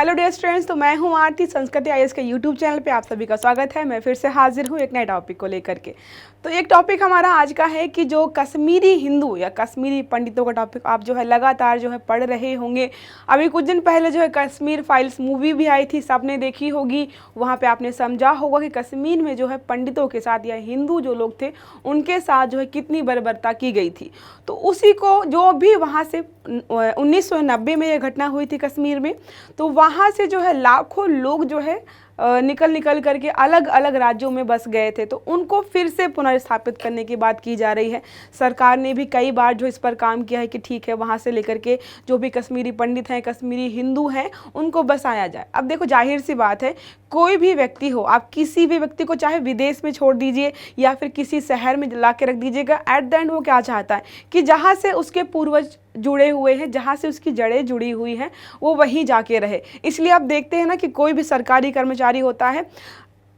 Hello dear students, तो मैं हूं आरती। संस्कृति आईएएस के यूट्यूब चैनल पे आप सभी का स्वागत है। मैं फिर से हाजिर हूं एक नए टॉपिक को लेकर के। तो एक टॉपिक हमारा आज का है कि जो कश्मीरी हिंदू या कश्मीरी पंडितों का टॉपिक आप जो है लगातार जो है पढ़ रहे होंगे। अभी कुछ दिन पहले जो है कश्मीर फाइल्स मूवी भी आई थी, सबने देखी होगी। वहाँ पे आपने समझा होगा कि कश्मीर में जो है पंडितों के साथ या हिंदू जो लोग थे उनके साथ जो है कितनी बर्बरता की गई थी। तो उसी को जो भी वहाँ से 1990 में यह घटना हुई थी कश्मीर में, तो वहाँ से जो है लाखों लोग जो है निकल करके अलग अलग राज्यों में बस गए थे। तो उनको फिर से पुनर्स्थापित करने की बात की जा रही है। सरकार ने भी कई बार जो इस पर काम किया है कि ठीक है, वहाँ से लेकर के जो भी कश्मीरी पंडित हैं, कश्मीरी हिंदू हैं, उनको बसाया जाए। अब देखो, जाहिर सी बात है, कोई भी व्यक्ति हो, आप किसी भी व्यक्ति को चाहे विदेश में छोड़ दीजिए या फिर किसी शहर में ला के रख दीजिएगा, एट द एंड वो क्या चाहता है कि जहाँ से उसके पूर्वज जुड़े हुए हैं, जहाँ से उसकी जड़ें जुड़ी हुई हैं, वो वहीं जाके रहे। इसलिए आप देखते हैं ना कि कोई भी सरकारी कर्मचारी होता है,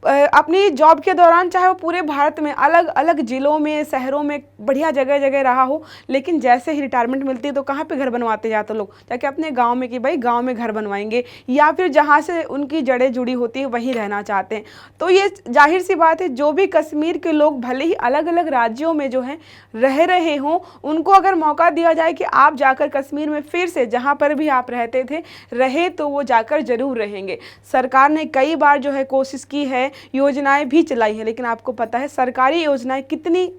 अपनी जॉब के दौरान चाहे वो पूरे भारत में अलग अलग ज़िलों में, शहरों में, बढ़िया जगह जगह रहा हो, लेकिन जैसे ही रिटायरमेंट मिलती है तो कहाँ पे घर बनवाते जाते लोग, जाके अपने गांव में, कि भाई गांव में घर बनवाएंगे, या फिर जहाँ से उनकी जड़ें जुड़ी होती है वहीं रहना चाहते हैं। तो ये जाहिर सी बात है, जो भी कश्मीर के लोग भले ही अलग अलग राज्यों में जो है रह रहे हों, उनको अगर मौका दिया जाए कि आप जाकर कश्मीर में फिर से जहाँ पर भी आप रहते थे रहे, तो वो जाकर ज़रूर रहेंगे। सरकार ने कई बार जो है कोशिश की है, योजनाएं भी चलाई है, लेकिन आपको पता है सरकारी योजनाएं कितनी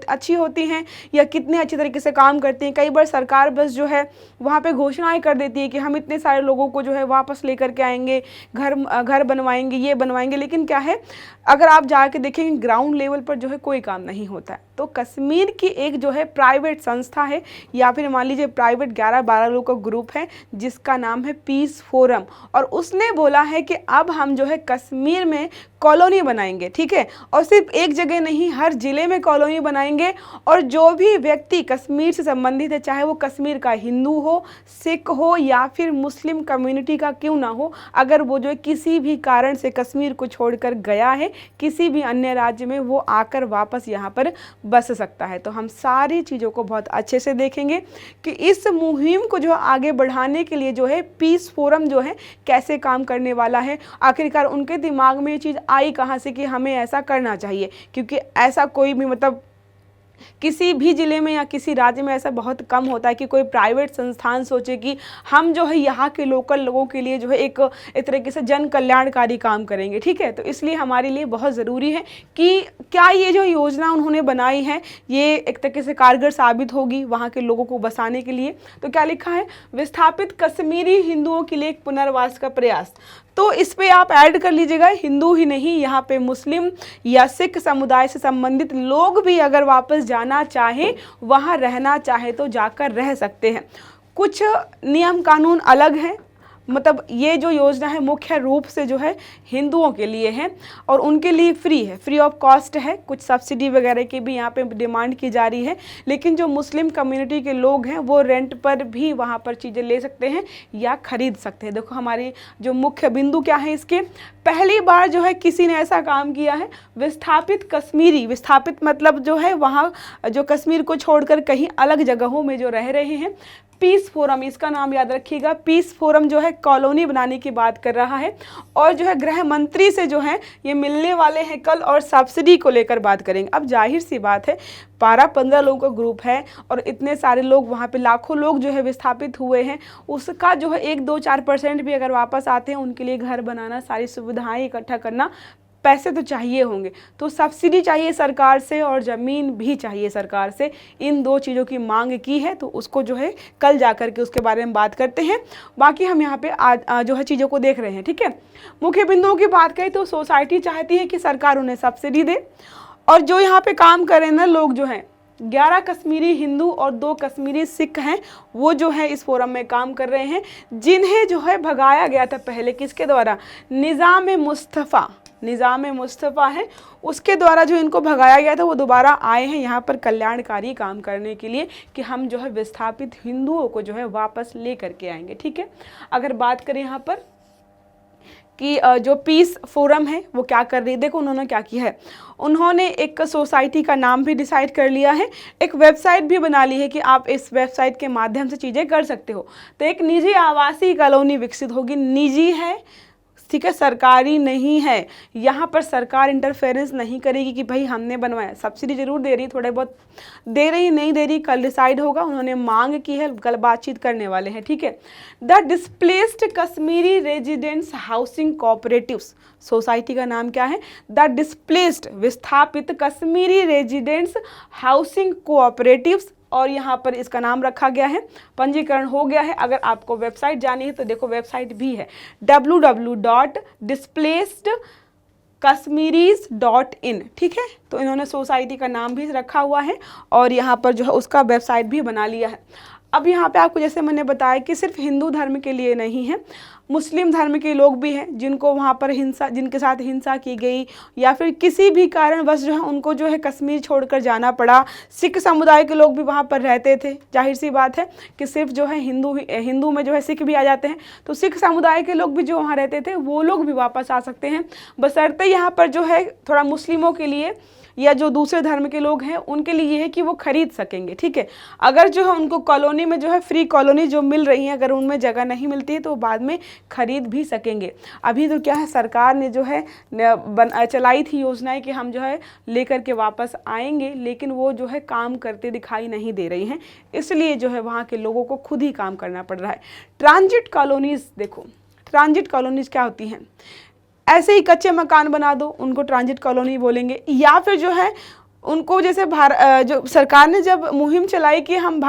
अच्छी होती हैं या कितने अच्छी तरीके से काम करती हैं। कई बार सरकार बस जो है वहाँ पे घोषणाएं कर देती है कि हम इतने सारे लोगों को जो है वापस लेकर के आएंगे, घर बनवाएंगे, ये बनवाएंगे, लेकिन क्या है, अगर आप जाके देखेंगे ग्राउंड लेवल पर जो है कोई काम नहीं होता है। तो कश्मीर की एक जो है प्राइवेट संस्था है, या फिर मान लीजिए प्राइवेट 11-12 लोगों का ग्रुप है जिसका नाम है पीस फोरम, और उसने बोला है कि अब हम जो है कश्मीर में कॉलोनी बनाएंगे, ठीक है, और सिर्फ एक जगह नहीं, हर जिले में कॉलोनी बनाएंगे। और जो भी व्यक्ति कश्मीर से संबंधित है, चाहे वो कश्मीर का हिंदू हो, सिख हो, या फिर मुस्लिम कम्युनिटी का क्यों ना हो, अगर वो जो है किसी भी कारण से कश्मीर को छोड़कर गया है किसी भी अन्य राज्य में, वो आकर वापस यहाँ पर बस सकता है। तो हम सारी चीज़ों को बहुत अच्छे से देखेंगे कि इस मुहिम को जो आगे बढ़ाने के लिए जो है पीस फोरम जो है कैसे काम करने वाला है। आखिरकार उनके दिमाग में ये चीज़ आई कहाँ से कि हमें ऐसा करना चाहिए, क्योंकि ऐसा कोई भी मतलब किसी भी ज़िले में या किसी राज्य में ऐसा बहुत कम होता है कि कोई प्राइवेट संस्थान सोचे कि हम जो है यहाँ के लोकल लोगों के लिए जो है एक तरीके से जन कल्याणकारी काम करेंगे, ठीक है। तो इसलिए हमारे लिए बहुत ज़रूरी है कि क्या ये जो योजना उन्होंने बनाई है ये एक तरीके से कारगर साबित होगी वहाँ के लोगों को बसाने के लिए। तो क्या लिखा है, विस्थापित कश्मीरी हिंदुओं के लिए एक पुनर्वास का प्रयास। तो इस पे आप ऐड कर लीजिएगा, हिंदू ही नहीं, यहाँ पे मुस्लिम या सिख समुदाय से संबंधित लोग भी अगर वापस जाना चाहें, वहाँ रहना चाहे तो जाकर रह सकते हैं। कुछ नियम कानून अलग हैं, मतलब ये जो योजना है मुख्य रूप से जो है हिंदुओं के लिए है और उनके लिए फ्री है, फ्री ऑफ कॉस्ट है। कुछ सब्सिडी वगैरह की भी यहाँ पे डिमांड की जा रही है, लेकिन जो मुस्लिम कम्युनिटी के लोग हैं वो रेंट पर भी वहाँ पर चीज़ें ले सकते हैं या ख़रीद सकते हैं। देखो हमारी जो मुख्य बिंदु क्या है इसके, पहली बार जो है किसी ने ऐसा काम किया है, विस्थापित कश्मीरी, विस्थापित मतलब जो है वहाँ जो कश्मीर को छोड़कर कहीं अलग जगहों में जो रह रहे हैं, पीस फोरम, इसका नाम याद रखिएगा। पीस फोरम जो है कॉलोनी बनाने की बात कर रहा है और जो है गृह मंत्री से जो है ये मिलने वाले हैं कल और सब्सिडी को लेकर बात करेंगे। अब जाहिर सी बात है, 12-15 लोगों का ग्रुप है और इतने सारे लोग वहाँ पे लाखों लोग जो है विस्थापित हुए हैं, उसका जो है 1-2-4% भी अगर वापस आते हैं, उनके लिए घर बनाना, सारी सुविधाएं इकट्ठा करना, पैसे तो चाहिए होंगे। तो सब्सिडी चाहिए सरकार से और ज़मीन भी चाहिए सरकार से। इन दो चीज़ों की मांग की है, तो उसको जो है कल जा कर के उसके बारे में बात करते हैं। बाकी हम यहाँ पे आज जो है चीज़ों को देख रहे हैं, ठीक है। मुख्य बिंदुओं की बात करें तो सोसाइटी चाहती है कि सरकार उन्हें सब्सिडी दे, और जो यहाँ पे काम करें ना लोग जो हैं, 11 कश्मीरी हिंदू और 2 कश्मीरी सिख हैं, वो जो है इस फोरम में काम कर रहे हैं, जिन्हें जो है भगाया गया था पहले, किसके द्वारा, निज़ाम मुस्तफ़ा है, उसके द्वारा जो इनको भगाया गया था, वो दोबारा आए हैं यहाँ पर कल्याणकारी काम करने के लिए कि हम जो है विस्थापित हिंदुओं को जो है वापस ले करके आएंगे, ठीक है। अगर बात करें यहाँ पर कि जो पीस फोरम है वो क्या कर रही है। देखो उन्होंने क्या किया है, उन्होंने एक सोसाइटी का नाम भी डिसाइड कर लिया है, एक वेबसाइट भी बना ली है कि आप इस वेबसाइट के माध्यम से चीज़ें कर सकते हो। तो एक निजी आवासीय कॉलोनी विकसित होगी, निजी है, ठीक है, सरकारी नहीं है। यहाँ पर सरकार इंटरफेरेंस नहीं करेगी कि भाई हमने बनवाया। सब्सिडी जरूर दे रही, थोड़े बहुत दे रही, नहीं दे रही कल डिसाइड होगा। उन्होंने मांग की है, कल बातचीत करने वाले हैं, ठीक है। The displaced Kashmiri residents housing cooperatives, society का नाम क्या है, द डिस्प्लेस्ड विस्थापित कश्मीरी रेजिडेंट्स हाउसिंग कोऑपरेटिव्स, और यहाँ पर इसका नाम रखा गया है, पंजीकरण हो गया है। अगर आपको वेबसाइट जानी है तो देखो वेबसाइट भी है www.displacedkashmiris.in, ठीक है। तो इन्होंने सोसाइटी का नाम भी रखा हुआ है और यहाँ पर जो है उसका वेबसाइट भी बना लिया है। अब यहाँ पे आपको जैसे मैंने बताया कि सिर्फ हिंदू धर्म के लिए नहीं है, मुस्लिम धर्म के लोग भी हैं जिनको वहाँ पर हिंसा, जिनके साथ हिंसा की गई या फिर किसी भी कारणवश जो है उनको जो है कश्मीर छोड़कर जाना पड़ा। सिख समुदाय के लोग भी वहाँ पर रहते थे। जाहिर सी बात है कि सिर्फ जो है हिंदू में जो है सिख भी आ जाते हैं, तो सिख समुदाय के लोग भी जो वहाँ रहते थे वो लोग भी वापस आ सकते हैं, बशर्ते यहाँ पर जो है थोड़ा मुस्लिमों के लिए या जो दूसरे धर्म के लोग हैं उनके लिए ये है कि वो खरीद सकेंगे, ठीक है। अगर जो है उनको कॉलोनी में जो है फ्री कॉलोनी जो मिल रही है, अगर उनमें जगह नहीं मिलती है तो बाद में खरीद भी सकेंगे। अभी तो क्या है, सरकार ने जो है चलाई थी योजनाएं कि हम जो है लेकर के वापस आएंगे, लेकिन वो जो है काम करते दिखाई नहीं दे रही हैं, इसलिए जो है वहाँ के लोगों को खुद ही काम करना पड़ रहा है। ट्रांजिट कॉलोनीज़, देखो ट्रांजिट कॉलोनीज़ क्या होती हैं, ऐसे ही कच्चे मकान बना दो उनको ट्रांजिट कॉलोनी बोलेंगे, या फिर जो है उनको जैसे जो सरकार ने जब मुहिम चलाई कि हम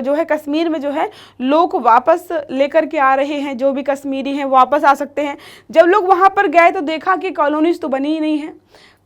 जो है कश्मीर में जो है लोग वापस लेकर के आ रहे हैं, जो भी कश्मीरी हैं वापस आ सकते हैं। जब लोग वहाँ पर गए तो देखा कि कॉलोनीज तो बनी ही नहीं है,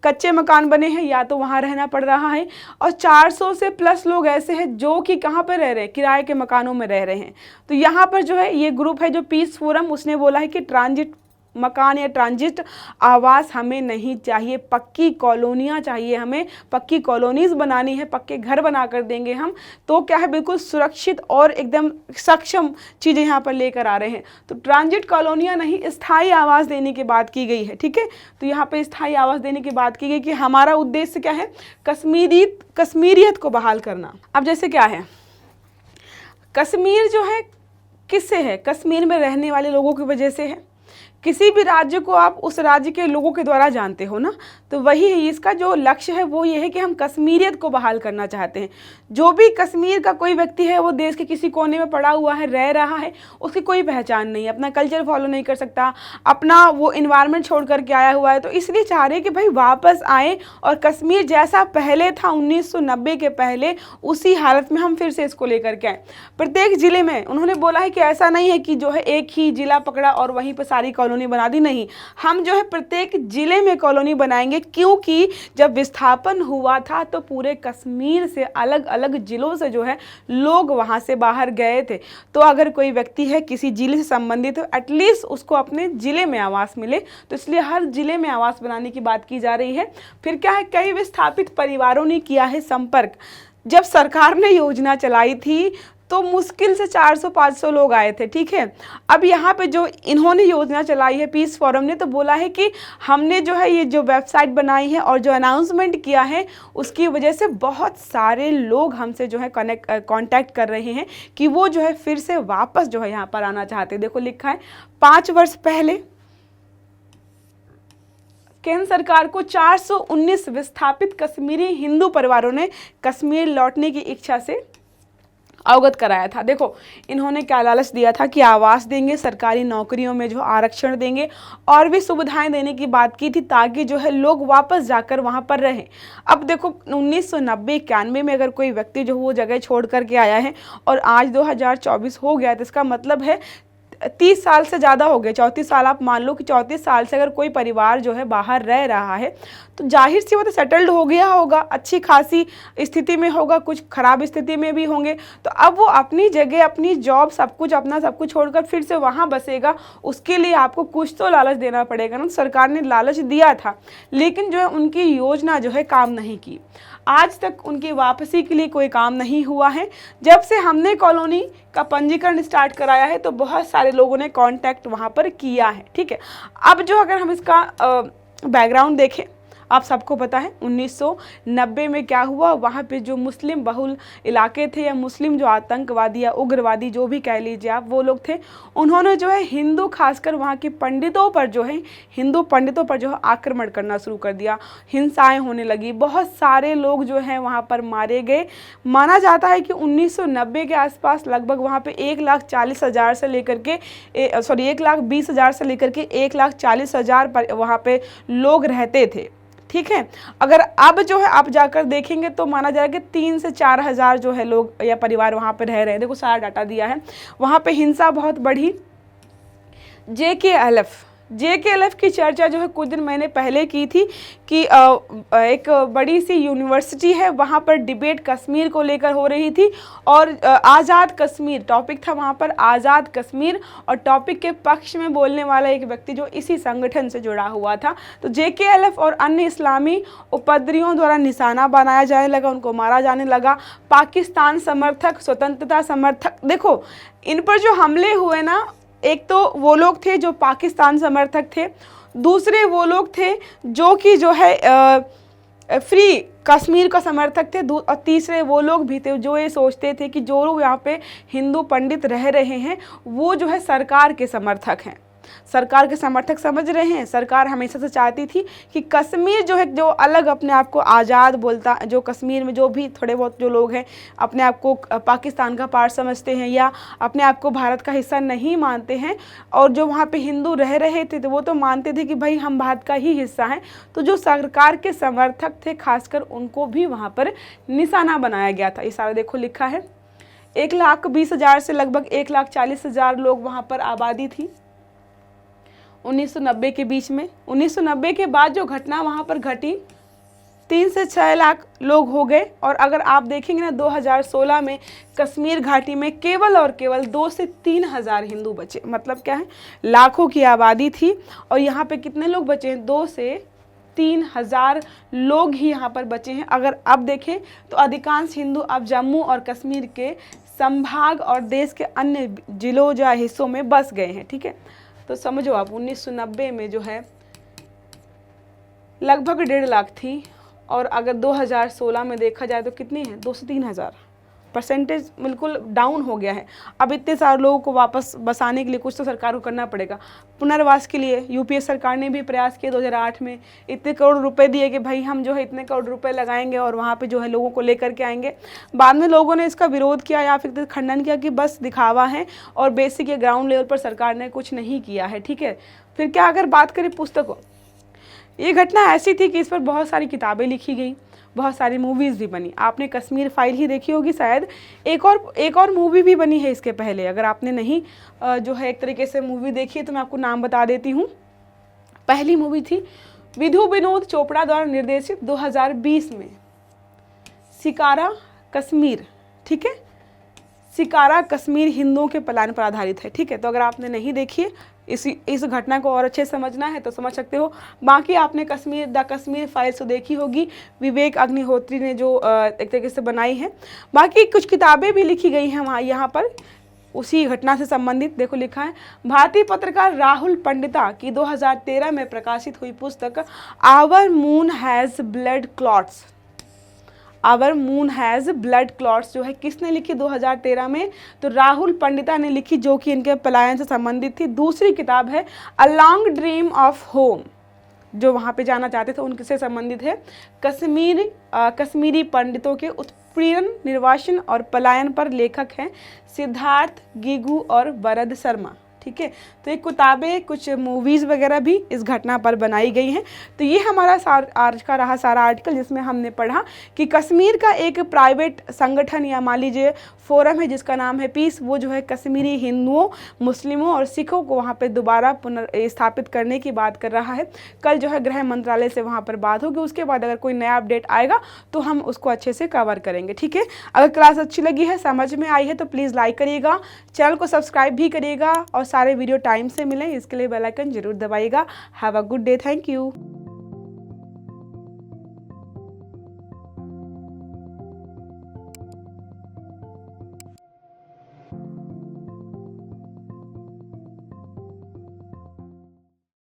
कच्चे मकान बने हैं, या तो वहाँ रहना पड़ रहा है। और 400 से प्लस लोग ऐसे हैं जो कि कहाँ पर रह रहे हैं, किराए के मकानों में रह रहे हैं। तो यहाँ पर जो है ये ग्रुप है जो पीस फोरम, उसने बोला है कि ट्रांजिट मकान या ट्रांजिट आवास हमें नहीं चाहिए, पक्की कॉलोनियाँ चाहिए, हमें पक्की कॉलोनीज़ बनानी है, पक्के घर बना कर देंगे हम। तो क्या है, बिल्कुल सुरक्षित और एकदम सक्षम चीज़ें यहाँ पर लेकर आ रहे हैं। तो ट्रांजिट कॉलोनियाँ नहीं, स्थायी आवास देने की बात की गई है, ठीक है। तो यहाँ पर स्थायी आवास देने की बात की गई कि हमारा उद्देश्य क्या है, कश्मीरियत को बहाल करना। अब जैसे क्या है, कश्मीर जो है किससे है, कश्मीर में रहने वाले लोगों की वजह से है। किसी भी राज्य को आप उस राज्य के लोगों के द्वारा जानते हो ना, तो वही है इसका जो लक्ष्य है, वो ये है कि हम कश्मीरियत को बहाल करना चाहते हैं। जो भी कश्मीर का कोई व्यक्ति है, वो देश के किसी कोने में पड़ा हुआ है, रह रहा है, उसकी कोई पहचान नहीं है, अपना कल्चर फॉलो नहीं कर सकता, अपना वो इन्वायरमेंट छोड़ करके आया हुआ है। तो इसलिए चाह रहे कि भाई वापस आए और कश्मीर जैसा पहले था 1990 के पहले, उसी हालत में हम फिर से इसको लेकर के आए। प्रत्येक ज़िले में उन्होंने बोला है कि ऐसा नहीं है कि जो है एक ही ज़िला पकड़ा और वहीं पर सारी कॉलोनी बना दी, नहीं, हम जो है प्रत्येक जिले में कॉलोनी बनाएंगे, क्योंकि जब विस्थापन हुआ था तो पूरे कश्मीर से अलग अलग जिलों से जो है लोग वहां से बाहर गए थे। तो अगर कोई व्यक्ति है किसी जिले से संबंधित तो एटलीस्ट उसको अपने जिले में आवास मिले, तो इसलिए हर जिले में आवास बनाने की बात की जा रही है। फिर क्या है, कई विस्थापित परिवारों ने किया है संपर्क। जब सरकार ने योजना चलाई थी तो मुश्किल से 400-500 लोग आए थे, ठीक है। अब यहाँ पे जो इन्होंने योजना चलाई है पीस फोरम ने, तो बोला है कि हमने जो है ये जो वेबसाइट बनाई है और जो अनाउंसमेंट किया है, उसकी वजह से बहुत सारे लोग हमसे जो है कांटेक्ट कर रहे हैं कि वो जो है फिर से वापस जो है यहाँ पर आना चाहते हैं। देखो लिखा है 5 वर्ष पहले केंद्र सरकार को 419 विस्थापित कश्मीरी हिंदू परिवारों ने कश्मीर लौटने की इच्छा से अवगत कराया था। देखो इन्होंने क्या लालच दिया था कि आवास देंगे, सरकारी नौकरियों में जो आरक्षण देंगे और भी सुविधाएं देने की बात की थी, ताकि जो है लोग वापस जाकर वहां पर रहें। अब देखो 1990-91 में अगर कोई व्यक्ति जो वो जगह छोड़ करके आया है और आज 2024 हो गया, तो इसका मतलब है 30 साल से ज़्यादा हो गए, 34 साल आप मान लो कि 34 साल से अगर कोई परिवार जो है बाहर रह रहा है, तो जाहिर सी बात है सेटल्ड हो गया होगा, अच्छी खासी स्थिति में होगा, कुछ ख़राब स्थिति में भी होंगे। तो अब वो अपनी जगह, अपनी जॉब, सब कुछ अपना सब कुछ छोड़कर फिर से वहाँ बसेगा, उसके लिए आपको कुछ तो लालच देना पड़ेगा ना। सरकार ने लालच दिया था, लेकिन जो है उनकी योजना जो है काम नहीं की। आज तक उनकी वापसी के लिए कोई काम नहीं हुआ है। जब से हमने कॉलोनी का पंजीकरण स्टार्ट कराया है तो बहुत सारे लोगों ने कांटेक्ट वहाँ पर किया है, ठीक है। अब जो अगर हम इसका बैकग्राउंड देखें, आप सबको पता है 1990 में क्या हुआ। वहाँ पे जो मुस्लिम बहुल इलाके थे या मुस्लिम जो आतंकवादी या उग्रवादी जो भी कह लीजिए आप, वो लोग थे, उन्होंने जो है हिंदू खासकर वहाँ के पंडितों पर जो है, हिंदू पंडितों पर जो है आक्रमण करना शुरू कर दिया। हिंसाएं होने लगी, बहुत सारे लोग जो हैं वहाँ पर मारे गए। माना जाता है कि 1990 के आसपास लगभग वहाँ पे 1,40,000 से लेकर के 1,20,000 से लेकर के 1,40,000 पर वहाँ पे लोग रहते थे, ठीक है। अगर अब जो है आप जाकर देखेंगे तो माना जाएगा कि 3 से 4 हज़ार जो है लोग या परिवार वहाँ पे रह रहे हैं। देखो सारा डाटा दिया है। वहाँ पे हिंसा बहुत बढ़ी। JKLF की चर्चा जो है कुछ दिन मैंने पहले की थी कि एक बड़ी सी यूनिवर्सिटी है, वहाँ पर डिबेट कश्मीर को लेकर हो रही थी और आज़ाद कश्मीर टॉपिक था वहाँ पर, आज़ाद कश्मीर, और टॉपिक के पक्ष में बोलने वाला एक व्यक्ति जो इसी संगठन से जुड़ा हुआ था। तो JKLF और अन्य इस्लामी उपद्रवियों द्वारा निशाना बनाया जाने लगा, उनको मारा जाने लगा। पाकिस्तान समर्थक, स्वतंत्रता समर्थक, देखो इन पर जो हमले हुए ना, एक तो वो लोग थे जो पाकिस्तान समर्थक थे, दूसरे वो लोग थे जो कि जो है फ्री कश्मीर का समर्थक थे, और तीसरे वो लोग भी थे जो ये सोचते थे कि जो लोग यहाँ पे हिंदू पंडित रह रहे हैं वो जो है सरकार के समर्थक हैं। सरकार के समर्थक समझ रहे हैं। सरकार हमेशा से चाहती थी कि कश्मीर जो है, जो अलग अपने आप को आज़ाद बोलता, जो कश्मीर में जो भी थोड़े बहुत जो लोग हैं अपने आप को पाकिस्तान का पार्ट समझते हैं या अपने आप को भारत का हिस्सा नहीं मानते हैं, और जो वहाँ पे हिंदू रह रहे थे तो वो तो मानते थे कि भाई हम भारत का ही हिस्सा हैं। तो जो सरकार के समर्थक थे खासकर उनको भी वहाँ पर निशाना बनाया गया था। ये सारा देखो लिखा है। 1,20,000 से लगभग 1,40,000 लोग वहाँ पर आबादी थी 1990 के बीच में। 1990 के बाद जो घटना वहाँ पर घटी, 3 से 6 लाख लोग हो गए। और अगर आप देखेंगे ना 2016 में कश्मीर घाटी में केवल और केवल 2 से 3 हज़ार हिंदू बचे। मतलब क्या है, लाखों की आबादी थी और यहाँ पे कितने लोग बचे हैं, 2 से 3 हज़ार लोग ही यहाँ पर बचे हैं। अगर अब देखें तो अधिकांश हिंदू अब जम्मू और कश्मीर के संभाग और देश के अन्य जिलों या हिस्सों में बस गए हैं, ठीक है। तो समझो आप 1990 में जो है लगभग 1.5 लाख थी, और अगर 2016 में देखा जाए तो कितनी है, 2 से 3 हज़ार। परसेंटेज बिल्कुल डाउन हो गया है। अब इतने सारे लोगों को वापस बसाने के लिए कुछ तो सरकार को करना पड़ेगा। पुनर्वास के लिए यूपीए सरकार ने भी प्रयास किए 2008 में, इतने करोड़ रुपए दिए कि भाई हम जो है इतने करोड़ रुपए लगाएंगे और वहाँ पे जो है लोगों को लेकर के आएंगे। बाद में लोगों ने इसका विरोध किया या फिर खंडन किया कि बस दिखावा है और बेसिक या ग्राउंड लेवल पर सरकार ने कुछ नहीं किया है, ठीक है। फिर क्या, अगर बात करें पुस्तकों, ये घटना ऐसी थी कि इस पर बहुत सारी किताबें लिखी गई, बहुत सारी मूवीज़ भी बनी। आपने कश्मीर फाइल ही देखी होगी शायद, एक और मूवी भी बनी है इसके पहले। अगर आपने नहीं जो है एक तरीके से मूवी देखी है तो मैं आपको नाम बता देती हूँ। पहली मूवी थी विधु विनोद चोपड़ा द्वारा निर्देशित 2020 में, शिकारा कश्मीर, ठीक है। शिकारा कश्मीर हिंदुओं के पलायन पर आधारित है, ठीक है। तो अगर आपने नहीं देखी है, इस घटना को और अच्छे से समझना है तो समझ सकते हो। बाकी आपने द कश्मीर फाइल्स तो देखी होगी, विवेक अग्निहोत्री ने जो एक तरीके से बनाई है। बाकी कुछ किताबें भी लिखी गई हैं वहाँ यहाँ पर उसी घटना से संबंधित। देखो लिखा है, भारतीय पत्रकार राहुल पंडिता की 2013 में प्रकाशित हुई पुस्तक our moon has blood clots, our moon has blood clots जो है किसने लिखी 2013 में, तो राहुल पंडिता ने लिखी, जो कि इनके पलायन से संबंधित थी। दूसरी किताब है a long dream of home, जो वहाँ पे जाना चाहते थे उनसे संबंधित है। कश्मीरी पंडितों के उत्पीड़न, निर्वासन और पलायन पर लेखक हैं सिद्धार्थ गिगू और वरद शर्मा, ठीक है। तो ये किताबें, कुछ मूवीज़ वगैरह भी इस घटना पर बनाई गई हैं। तो ये हमारा आज का रहा सारा आर्टिकल, जिसमें हमने पढ़ा कि कश्मीर का एक प्राइवेट संगठन या मान लीजिए फोरम है जिसका नाम है पीस, वो जो है कश्मीरी हिंदुओं, मुस्लिमों और सिखों को वहाँ पे दोबारा पुनर्स्थापित करने की बात कर रहा है। कल जो है गृह मंत्रालय से वहाँ पर बात होगी, उसके बाद अगर कोई नया अपडेट आएगा तो हम उसको अच्छे से कवर करेंगे, ठीक है। अगर क्लास अच्छी लगी है, समझ में आई है तो प्लीज़ लाइक करिएगा, चैनल को सब्सक्राइब भी करिएगा और सारे वीडियो टाइम से मिलें इसके लिए बेल आइकन जरूर दबाइएगा। Have a good day, thank you.